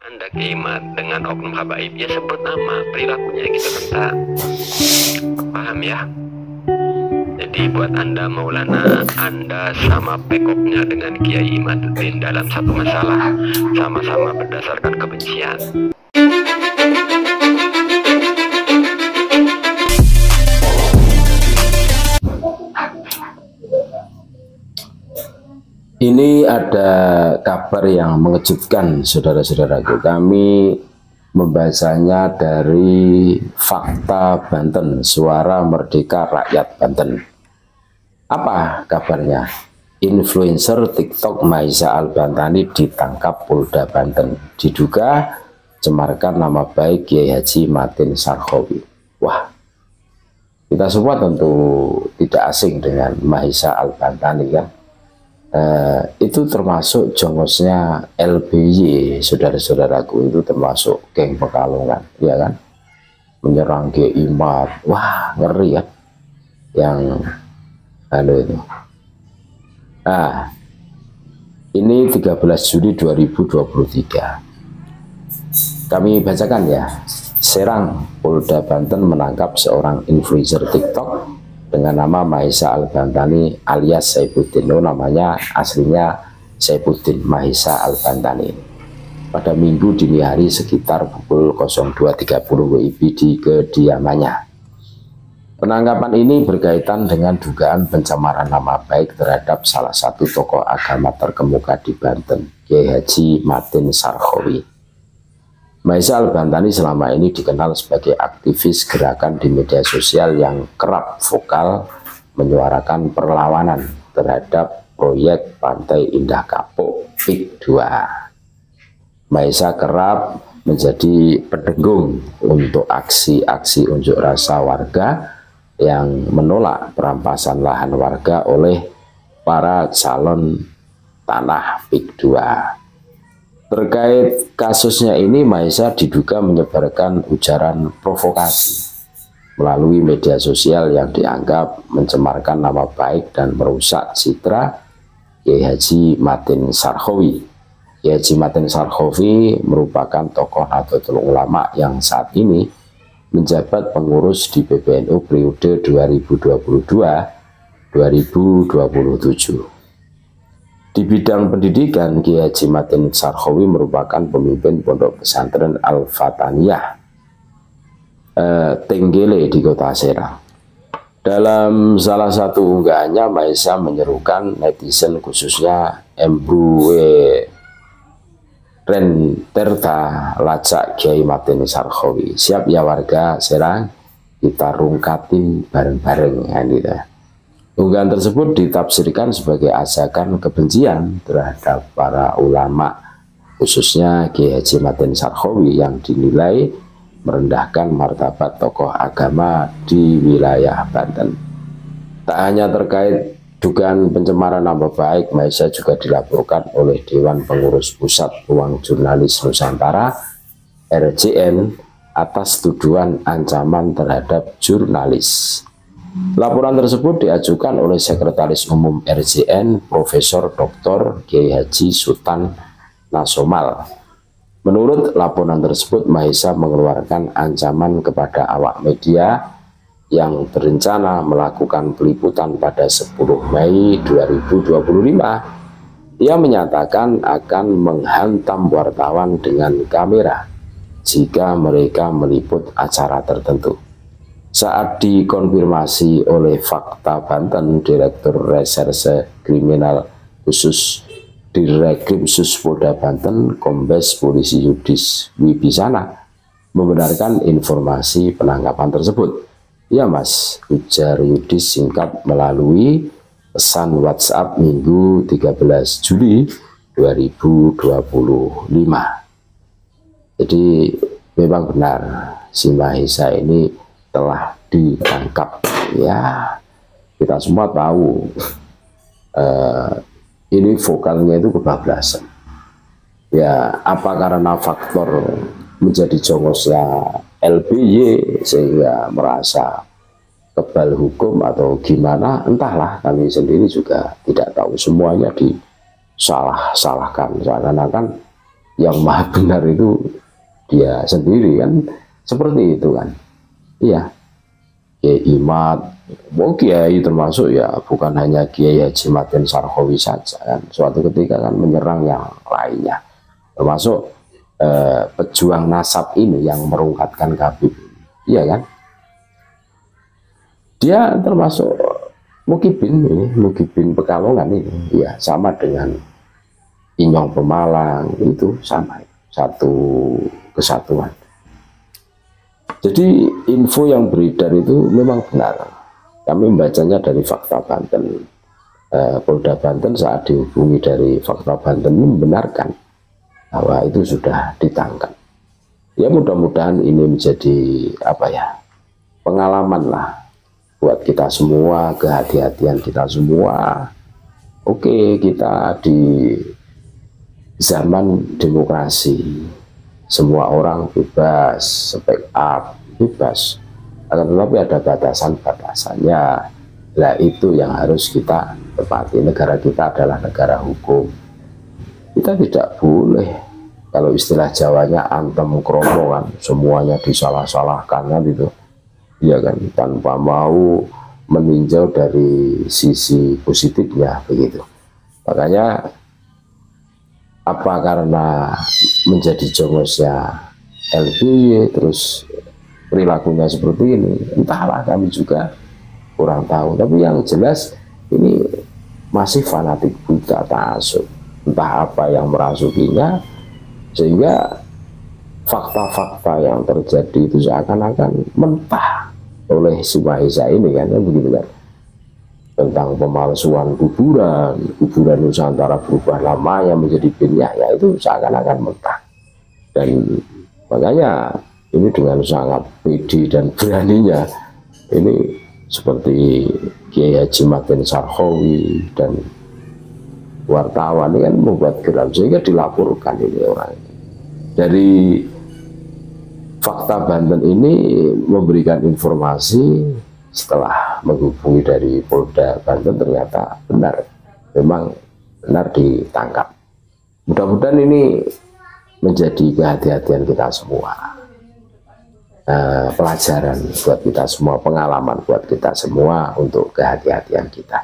Anda kimat dengan oknum habaib, ya sebut nama perilakunya gitu kan, paham ya? Jadi buat Anda Maulana, Anda sama pekoknya dengan Kiai Imaduddin dalam satu masalah, sama-sama berdasarkan kebencian. Ini ada kabar yang mengejutkan, saudara-saudaraku. Kami membahasanya dari Fakta Banten, Suara Merdeka Rakyat Banten. Apa kabarnya? Influencer TikTok Maisa Al-Bantani ditangkap Polda Banten, diduga cemarkan nama baik Kiai Haji Matin Sarkhowi. Wah, kita semua tentu tidak asing dengan Maisa Al-Bantani kan. Itu termasuk jongosnya LBY, saudara-saudaraku. Itu termasuk geng Pekalongan, ya kan, menyerang Kiai Mat. Wah, ngeri ya yang itu. Nah, ini 13 Juli 2023. Kami bacakan ya. Serang, Polda Banten menangkap seorang influencer TikTok dengan nama Maisa Al-Bantani alias Saifuddin. Namanya aslinya Saifuddin Maisa Al-Bantani. Pada Minggu dini hari sekitar pukul 02.30 WIB di kediamannya. Penangkapan ini berkaitan dengan dugaan pencemaran nama baik terhadap salah satu tokoh agama terkemuka di Banten, Kiai Haji Matin Sarkhowi. Maisa Al-Bantani selama ini dikenal sebagai aktivis gerakan di media sosial yang kerap vokal menyuarakan perlawanan terhadap proyek Pantai Indah Kapuk PIK 2. Maisa kerap menjadi pendengung untuk aksi-aksi unjuk rasa warga yang menolak perampasan lahan warga oleh para calon tanah PIK 2. Terkait kasusnya ini, Maisa diduga menyebarkan ujaran provokasi melalui media sosial yang dianggap mencemarkan nama baik dan merusak citra Kiai Haji Matin Sarkhowi. Kiai Haji Matin Sarkhowi merupakan tokoh Nahdlatul Ulama yang saat ini menjabat pengurus di PBNU periode 2022-2027. Di bidang pendidikan, Kiai Haji Matin Sarkhowi merupakan pemimpin Pondok Pesantren Al-Fataniyah Tenggele di Kota Serang. Dalam salah satu unggahannya, Maisa menyerukan netizen khususnya Mbue Renterta lacak Kiai Matin Sarkhowi. Siap ya warga Serang, kita rungkatin bareng-bareng ya, gitu. Unggahan tersebut ditafsirkan sebagai ajakan kebencian terhadap para ulama, khususnya Kiai Haji Matin Sarkhowi yang dinilai merendahkan martabat tokoh agama di wilayah Banten. Tak hanya terkait dugaan pencemaran nama baik, Maisa juga dilaporkan oleh Dewan Pengurus Pusat Ruang Jurnalis Nusantara RJN atas tuduhan ancaman terhadap jurnalis. Laporan tersebut diajukan oleh Sekretaris Umum RJN Profesor Dr. Kiai Haji Sultan Nasomal. Menurut laporan tersebut, Maisa mengeluarkan ancaman kepada awak media yang berencana melakukan peliputan pada 10 Mei 2025. Ia menyatakan akan menghantam wartawan dengan kamera jika mereka meliput acara tertentu. Saat dikonfirmasi oleh Fakta Banten, Direktur Reserse Kriminal Khusus Direkrimsus Polda Banten, Kombes Polisi Yudis Wibisana, membenarkan informasi penangkapan tersebut. Ya Mas, ujar Yudis singkat melalui pesan WhatsApp Minggu 13 Juli 2025. Jadi memang benar si Maisa ini telah ditangkap ya. Kita semua tahu ini vokalnya itu kebablasan ya. Apa karena faktor menjadi jongosnya LBY sehingga merasa kebal hukum atau gimana, entahlah, kami sendiri juga tidak tahu. Semuanya disalah-salahkan, seakan-akan yang maha benar itu dia sendiri kan, seperti itu kan. Iya, Kiai Imad, Kiai termasuk ya bukan hanya Kiai Haji Matin Sarhowi saja kan, suatu ketika kan menyerang yang lainnya, termasuk pejuang nasab ini yang merungkatkan Habib, iya kan, dia termasuk Mukibin ini, Mukibin Pekalongan ini, ya sama dengan Inyong Pemalang, itu sama, satu kesatuan. Jadi info yang beredar itu memang benar. Kami membacanya dari Fakta Banten. Polda Banten saat dihubungi dari Fakta Banten membenarkan bahwa itu sudah ditangkap. Ya mudah-mudahan ini menjadi apa ya, pengalaman lah buat kita semua, kehati-hatian kita semua. Oke, kita di zaman demokrasi, semua orang bebas, speak up, bebas. Akan tetapi ada batasan-batasannya. Nah itu yang harus kita tepati. Negara kita adalah negara hukum. Kita tidak boleh, kalau istilah Jawanya antem kromo kan, semuanya disalah-salahkan kan itu. Ya kan, tanpa mau meninjau dari sisi positifnya begitu. Makanya apa karena menjadi jongosnya LBY terus perilakunya seperti ini, entahlah, kami juga kurang tahu. Tapi yang jelas ini masih fanatik buta ta'assub, entah apa yang merasukinya, sehingga fakta-fakta yang terjadi itu seakan-akan mentah oleh si Maha Esa ini kan, begitu kan, tentang pemalsuan kuburan Nusantara berubah namanya menjadi Bin Yahya, itu seakan-akan mentah. Dan makanya ini dengan sangat pede dan beraninya ini seperti Kiai Haji Matin Sarhowi dan wartawan ini kan membuat geram, sehingga dilaporkan ini orang dari Fakta Banten ini memberikan informasi. Setelah menghubungi dari Polda Banten ternyata benar, memang benar ditangkap. Mudah-mudahan ini menjadi kehati-hatian kita semua, pelajaran buat kita semua, pengalaman buat kita semua untuk kehati-hatian kita.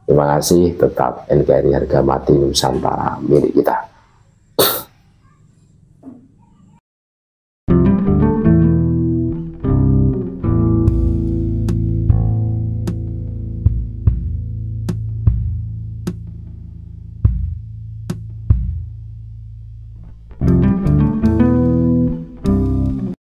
Terima kasih, tetap NKRI harga mati Nusantara milik kita.